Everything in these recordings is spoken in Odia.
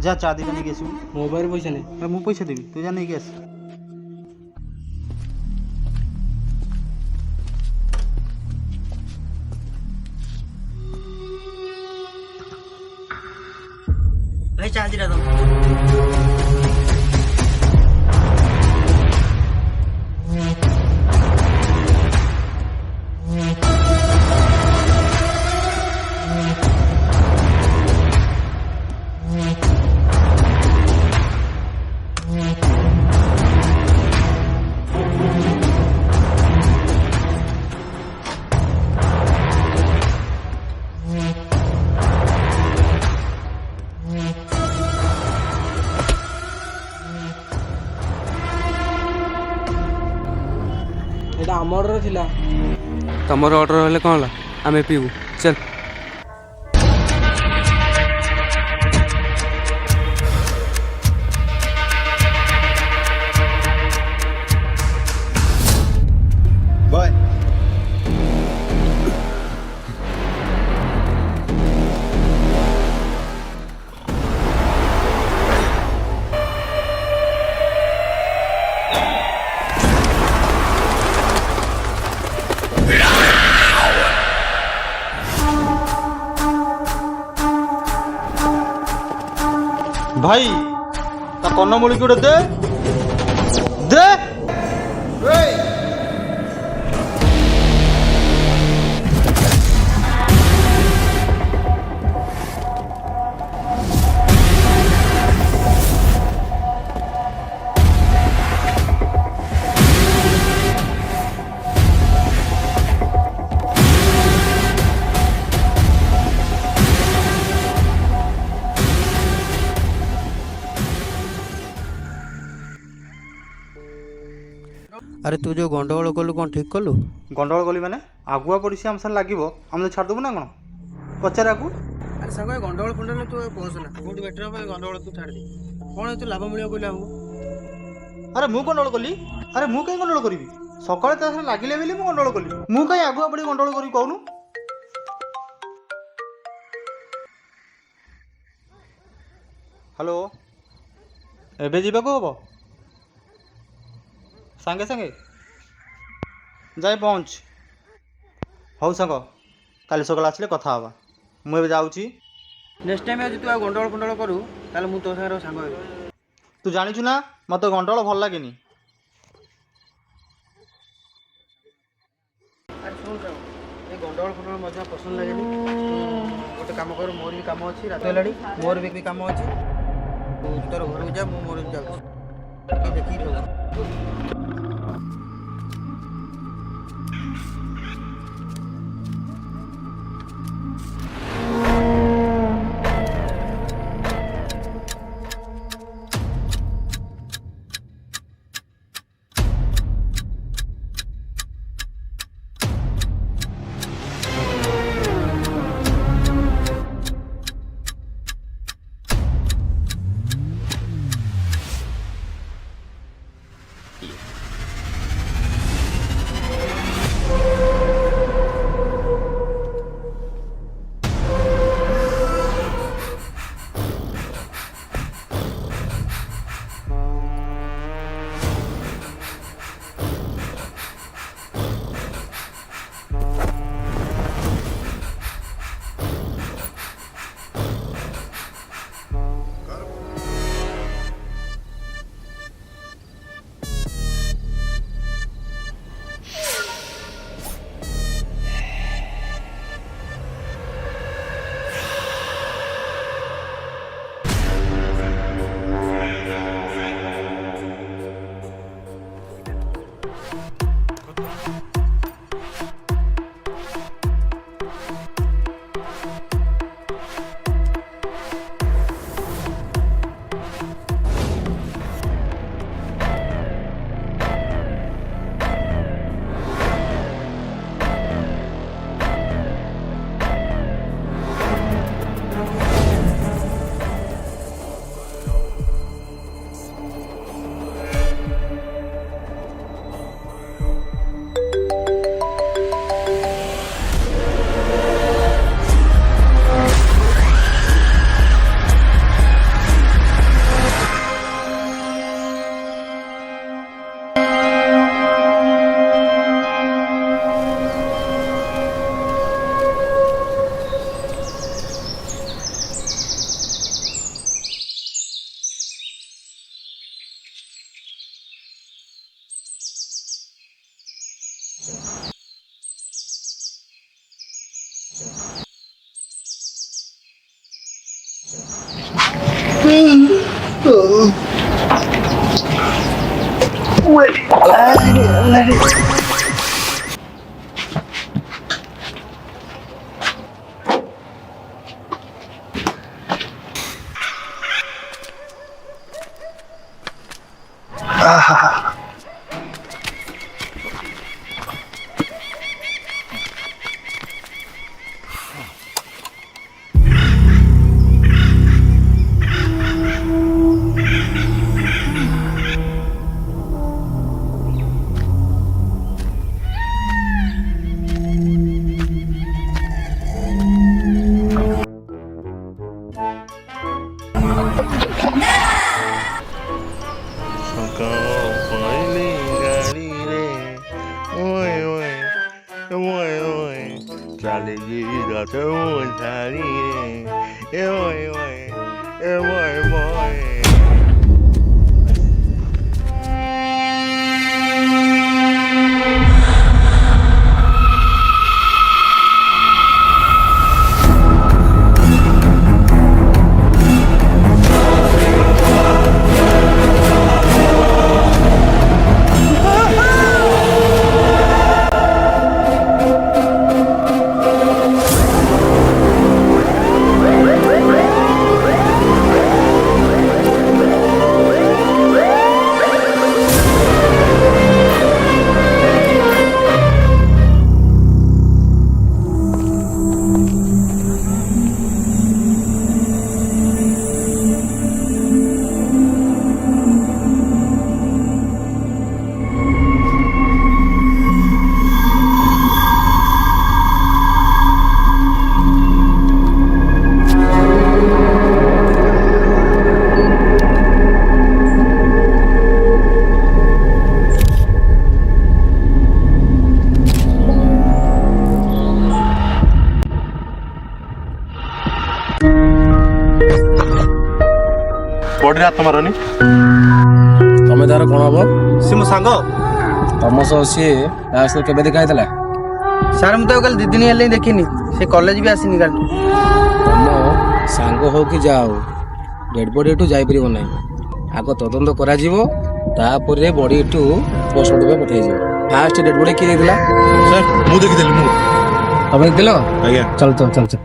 जा चा दिटा नहीं आसू मोबाइल पैसा नहीं मु पैसा देवी तू जा नहीं आस भाई चा दिटा दो एटा आम ऑर्डर थिला तुमर ऑर्डर हेले कौन आम पीबू चल बाय भाई ता कन्नमूली गोटे दे दे अरे तू जो गंडगोल कलु कौन ठीक कलु गंडगोल गली माने आगुआ पड़ोसी आम साथ लगे आम छाड़देबू ना कौन पचार आगु अरे सांग गंडगोल फंडल तू पहुँचना बहुत बेटर हम गंडगोल तू छाड़ दे कौन तू लाभ मिल कहले हमको अरे मु गंडगोल कली अरे मु कहीं गंडगोल करी सकाଳେ ତା ସାଙ୍ଗେ ଲାଗିଲେ ବୋଲି ମୁଁ ଗଣ୍ଡଗୋଳ କଲି ମୁଁ କାଇଁ ଆଗୁଆ ପଡ଼ି ଗଣ୍ଡଗୋଳ କରି କହୁନୁ ହ୍ୟାଲୋ ଏବେ ଯିବାକୁ ହବ ସାଙ୍ଗେ ସାଙ୍ଗେ ଯାଇ ପହଞ୍ଚ ହଉ ସାଙ୍ଗ କାଲି ସକାଳେ ଆସିଲେ କଥା ହେବା ମୁଁ ଏବେ ଯାଉଛି नेक्स्ट टाइम आज तू आ गंडगोल फंडल करू ताले मु तो सागर सांग हेबी तू जानिछु ना मते गंडगोल भल लागेनी अरे सुन जाओ ये गंडगोल फंडल मजा पसंद लगेनी गोटे काम कर मोर भी काम अच्छी रात हेलाड़ी मोर भी काम अच्छी तू तोर घर जा मु मोर जाऊ देखी रहू ବଡିରେ ହାତ ମାରନି। ତମେ ତାର କଣ ହବ? ସେ ମୋ ସାଙ୍ଗ। ତମ ସହ ସିଏ ତା ସହିତ କେବେ ଦେଖା ହେଇଥିଲା? ସାର୍ ମୁଁ ତ କାଲି 2 ଦିନ ହେଲେ ଦେଖିନି, ସେ କଲେଜ ବି ଆସିନି କାଲି। ତମ ସାଙ୍ଗ ହଉ କି ଯାହା ହଉ, ଡେଡ୍ ବଡି ଏଠୁ ଯାଇପାରିବ ନାହିଁ। ଆଗ ତଦନ୍ତ କରାଯିବ, ତାପରେ ବଡି ଏଠୁ ପୋଷ୍ଟମର୍ଟମ ପାଇଁ ପଠାଇଯିବ। ଫାଷ୍ଟ ଡେଡ୍ ବଡି କିଏ ଦେଇଥିଲା? ସାର୍ ମୁଁ ଦେଖିଥିଲି। ତମେ ଦେଖିଥିଲ? ଆଜ୍ଞା। ଚାଲ ଚାଲ ଚାଲ ଚାଲ।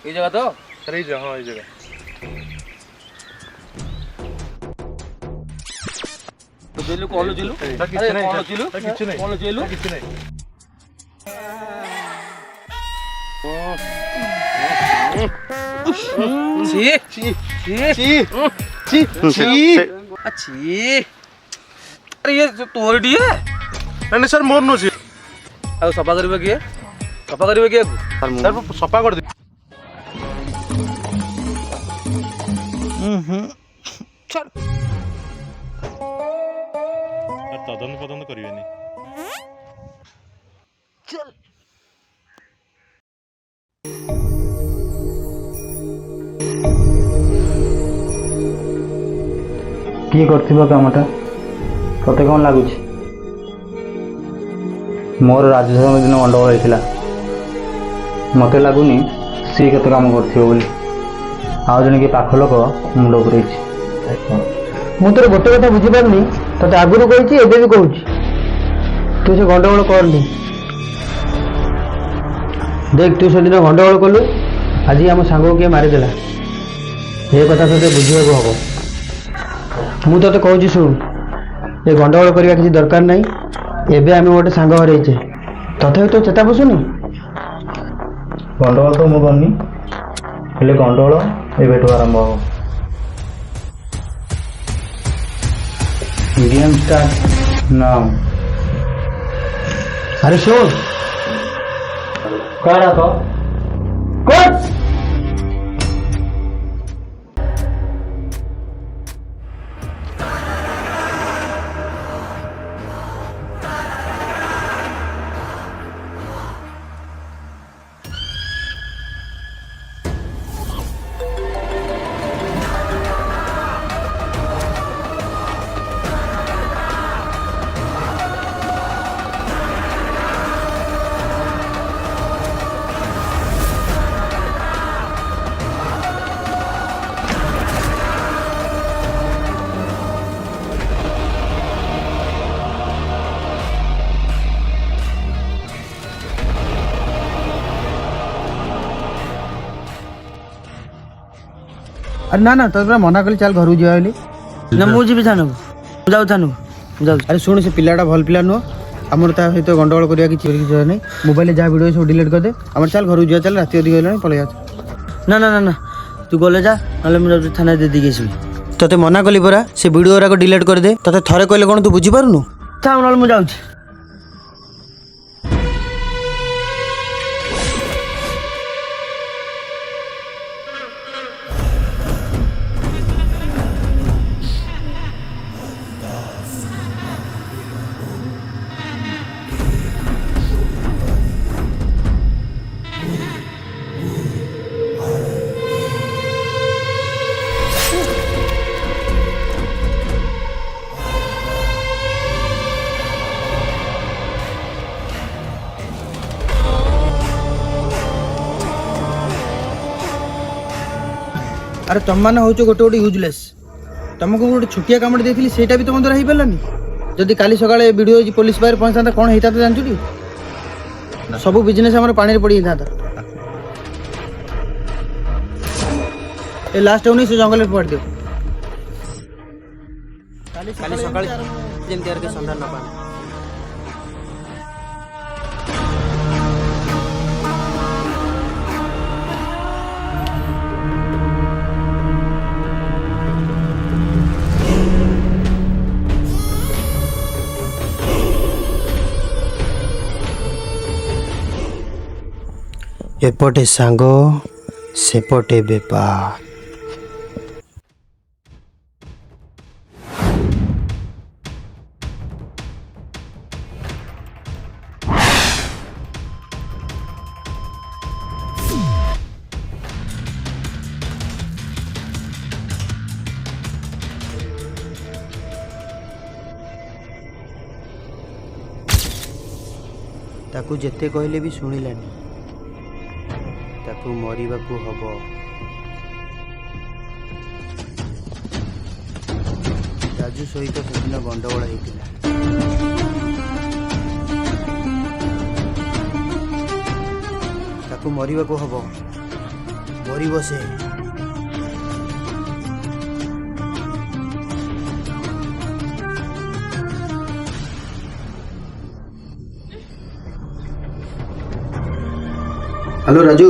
এই জায়গা তো? ସାର୍ ଏଇ ଜାଗା, ହଁ ଏଇ ଜାଗା। জেলু কল জেলু ସାର୍ କିଛି ନାହିଁ କଣ ସାର୍। ଜେଲୁ ସାର୍ କିଛି ନାହିଁ। କଣ ଜେଲୁ ସାର୍ କିଛି ନାହିଁ। ছি ছি ছি ছি ছি ছি আরে ये तोरडी है ନାଇଁ ସାର୍ ମୋର ନୁହଁ ସିଏ। ଆଉ ସଫା କରିବେ କିଏ? ସଫା କରିବେ କିଏ? ସାର୍ ମୁଁ ସଫା କରିଦେବି। ତଦନ୍ତ କରିବେନି। କିଏ କରିଥିବ କାମଟା? ତତେ କ'ଣ ଲାଗୁଛି? ମୋର ରାଜଧାନୀ ଦିନ ଗଣ୍ଡଗୋଳ ହେଇଥିଲା। ମୋତେ ଲାଗୁନି ସିଏ କେତେ କାମ କରିଥିବ ବୋଲି। ଆଉ ଜଣେ କିଏ ପାଖ ଲୋକ ମୁଣ୍ଡ ପୁରେଇଛି। ମୁଁ ତୋର ଗୋଟେ କଥା ବୁଝିପାରୁନି, ତତେ ଆଗରୁ କହିଛି ଏବେ ବି କହୁଛି, ତୁ ସେ ଗଣ୍ଡଗୋଳ କରନି। ଦେଖ ତୁ ସେଦିନ ଗଣ୍ଡଗୋଳ କଲୁ, ଆଜି ଆମ ସାଙ୍ଗକୁ କିଏ ମାରିଦେଲା। ଏ କଥା ତତେ ବୁଝିବାକୁ ହବ। ମୁଁ ତତେ କହୁଛି ଶୁଣ, ଏ ଗଣ୍ଡଗୋଳ କରିବା କିଛି ଦରକାର ନାହିଁ। ଏବେ ଆମେ ଗୋଟେ ସାଙ୍ଗ ହରେଇଛେ, ତଥାପି ତୋ ଚେତା ପଶୁନି। ଗଣ୍ଡଗୋଳ ତ ମୁଁ କରିନି, ହେଲେ ଗଣ୍ଡଗୋଳ ଏବେଠୁ ଆରମ୍ଭ ହେବ। ଗେମ୍ ଷ୍ଟାର୍ଟ ନାଉ। ଆରେ ଶୁଣ, କାଣା ତ କଟ୍ ଆରେ ନା ନା ତୋ ପୁରା ମନା କଲି ଚାଲ ଘରକୁ ଯିବା ବୋଲି। ନା ମୁଁ ଯିବି ଥାନକୁ, ମୁଁ ଯାଉଛି ଥାନକୁ, ମୁଁ ଯାଉଛି। ଆରେ ଶୁଣ, ସେ ପିଲାଟା ଭଲ ପିଲା ନୁହଁ, ଆମର ତା ସହିତ ଗଣ୍ଡଗୋଳ କରିବା କିଛି ନାହିଁ। ମୋବାଇଲରେ ଯାହା ଭିଡ଼ିଓ ସବୁ ଡିଲିଟ୍ କରିଦେ। ଆମର ଚାଲ ଘରକୁ ଯିବା, ଚାଲ ରାତି ଅଧିକ ହେଲାଣି, ପଳେଇ ଆସ। ନା ନା ନା ନା ତୁ ଗଲେ ଯା, ନହେଲେ ମୁଁ ଯାଉଛି ଥାନାରେ ଦେଇଦେଇକି ଆସିବି। ତତେ ମନା କଲି ପରା ସେ ଭିଡ଼ିଓ ଗୁରାକ ଡିଲିଟ୍ କରିଦେ। ତତେ ଥରେ କହିଲେ କ'ଣ ତୁ ବୁଝିପାରୁନୁ? ଥାଉ, ନହେଲେ ମୁଁ ଯାଉଛି। ଆରେ ତମମାନେ ହଉଛ ଗୋଟେ ଗୋଟେ ୟୁଜଲେସ୍। ତମକୁ ଗୋଟେ ଛୋଟିଆ କାମଟେ ଦେଇଥିଲି, ସେଇଟା ବି ତମ ଦ୍ୱାରା ହେଇପାରିଲାନି। ଯଦି କାଲି ସକାଳେ ଭିଡ଼ିଓ ହେଇଛି ପୋଲିସ ପାଖରେ ପହଞ୍ଚିଥାନ୍ତା, କ'ଣ ହେଇଥାନ୍ତା ଜାଣିଛୁ କି? ସବୁ ବିଜନେସ୍ ଆମର ପାଣିରେ ପଡ଼ିଯାଇଥାନ୍ତା। ଏ ଲାଷ୍ଟ ହେଉନି, ସେ ଜଙ୍ଗଲରେ ଫୋପାଡ଼ି ଦିଅ। କାଲି ସକାଳେ ଯେମିତି ଆଉ ସନ୍ଧାନ ନ ପାଆନ୍ତି। ଏପଟେ ସାଙ୍ଗ, ସେପଟେ ବେପାର। ତାକୁ ଯେତେ କହିଲେ ବି ଶୁଣିଲାନି। ତାକୁ ମରିବାକୁ ହବ। ରାଜୁ ସହିତ ସେଦିନ ଗଣ୍ଡଗୋଳ ହେଇଥିଲା। ତାକୁ ମରିବାକୁ ହବ, ମରିବ ସେ। ହ୍ୟାଲୋ ରାଜୁ,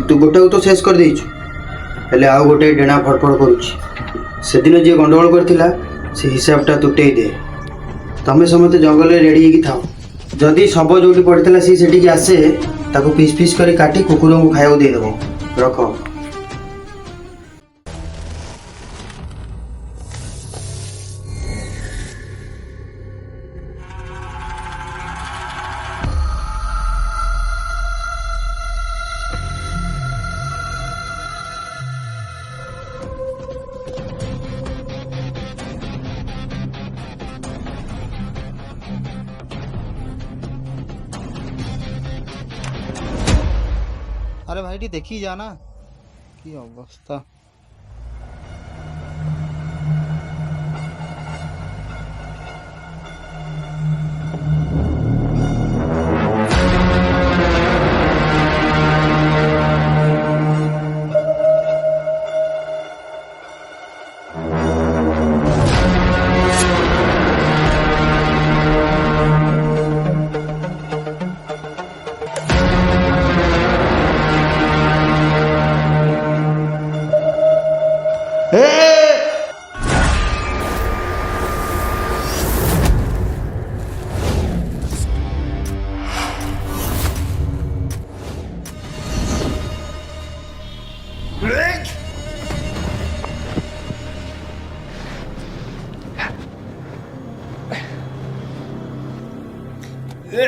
ତୁ ଗୋଟାକୁ ତ ଶେଷ କରିଦେଇଛୁ, ହେଲେ ଆଉ ଗୋଟେ ଡେଣା ଫଡ଼ଫଡ଼ କରୁଛି। ସେଦିନ ଯିଏ ଗଣ୍ଡଗୋଳ କରିଥିଲା ସେ ହିସାବଟା ତୁଟେଇ ଦେ। ତମେ ସମସ୍ତେ ଜଙ୍ଗଲରେ ରେଡ଼ି ହେଇକି ଥାଅ। ଯଦି ଶବ ଯୋଉଠି ପଡ଼ିଥିଲା ସିଏ ସେଠିକି ଆସେ, ତାକୁ ପିସ୍ ପିସ୍ କରି କାଟି କୁକୁରଙ୍କୁ ଖାଇବାକୁ ଦେଇଦେବ। ରଖ। আরে ভাইটি দেখি যা না, কি অবস্থা। ମୁଁ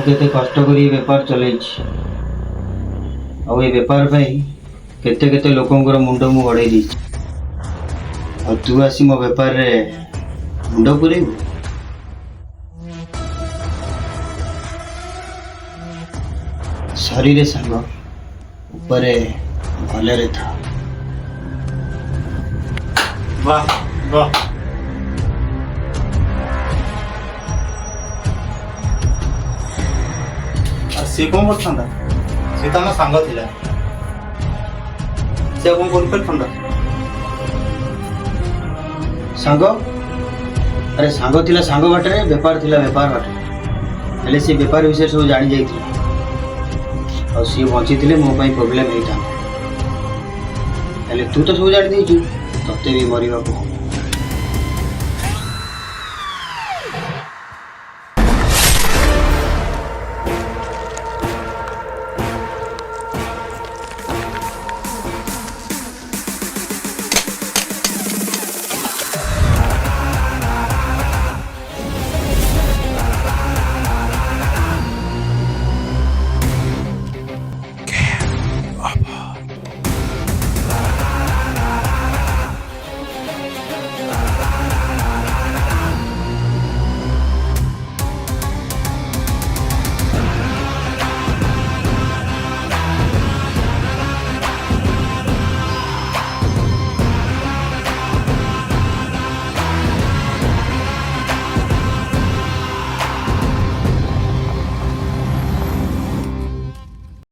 କେତେ କଷ୍ଟ କରି ଏ ବେପାର ଚଲେଇଛି ଆଉ ଏ ବେପାର ପାଇଁ କେତେ କେତେ ଲୋକଙ୍କର ମୁଣ୍ଡ ମୁଁ ଗଡ଼େଇ ଦେଇଛି ଆଉ ତୁ ଆସି ମୋ ବେପାରରେ ମୁଣ୍ଡ ପୁରେଇବୁ। ଶରୀରେ ସାଙ୍ଗ ଉପରେ ଭଲରେ ଥା। ବାହ ବାହ ସେ କ'ଣ କରିଥାନ୍ତା? ସେ ତ ଆମ ସାଙ୍ଗ ଥିଲା, ସେ ଆଉ କ'ଣ କରିପାରିଥାନ୍ତା? ସାଙ୍ଗ ଆରେ ସାଙ୍ଗ ଥିଲା ସାଙ୍ଗ ବାଟରେ, ବେପାର ଥିଲା ବେପାର ବାଟରେ। ହେଲେ ସେ ବେପାର ବିଷୟରେ ସବୁ ଜାଣି ଯାଇଥିଲା ଆଉ ସିଏ ବଞ୍ଚିଥିଲେ ମୋ ପାଇଁ ପ୍ରୋବ୍ଲେମ୍ ହେଇଥାନ୍ତା। ହେଲେ ତୁ ତ ସବୁ ଜାଣି ଦେଇଛୁ, ତତେ ବି ମରିବାକୁ ହବ।